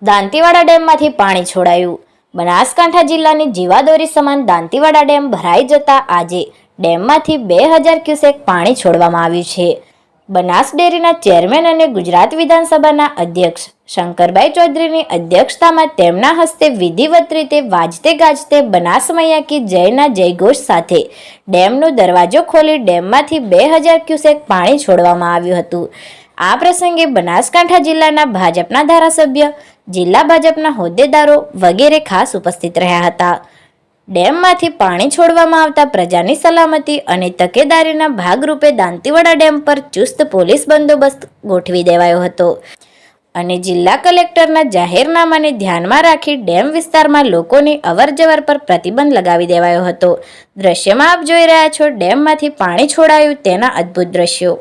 દાંતીવાડા ડેમમાંથી પાણી છોડાયું। બનાસકાંઠા જિલ્લાની જીવાદોરી સમાન દાંતીવાડા ડેમ ભરાઈ જતા આજે ડેમમાંથી 2000 ક્યુસેક પાણી છોડવામાં આવ્યું છે। બનાસ ડેરીના ચેરમેન અને ગુજરાત વિધાનસભાના અધ્યક્ષ શંકરભાઈ ચૌધરીની અધ્યક્ષતામાં તેમના હસ્તે વિધિવત રીતે વાજતે ગાજતે બનાસ મૈયા કી જયના જયઘોષ સાથે ડેમનો દરવાજો ખોલી ડેમમાંથી 2000 ક્યુસેક પાણી છોડવામાં આવ્યું હતું। આ પ્રસંગે બનાસકાંઠા જિલ્લાના ભાજપના ધારાસભ્ય, જિલ્લા ભાજપના હોદ્દેદારો વગેરે ખાસ ઉપસ્થિત રહ્યા હતા। ડેમમાંથી પાણી છોડવામાં આવતા પ્રજાની સલામતી અને તકેદારીના ભાગરૂપે દાંતીવાડા ડેમ પર ચુસ્ત પોલીસ બંદોબસ્ત ગોઠવી દેવાયો હતો અને જિલ્લા કલેક્ટરના જાહેરનામાને ધ્યાનમાં રાખી ડેમ વિસ્તારમાં લોકોની અવરજવર પર પ્રતિબંધ લગાવી દેવાયો હતો। દ્રશ્યમાં આપ જોઈ રહ્યા છો ડેમમાંથી પાણી છોડાયું તેના અદ્ભુત દ્રશ્યો।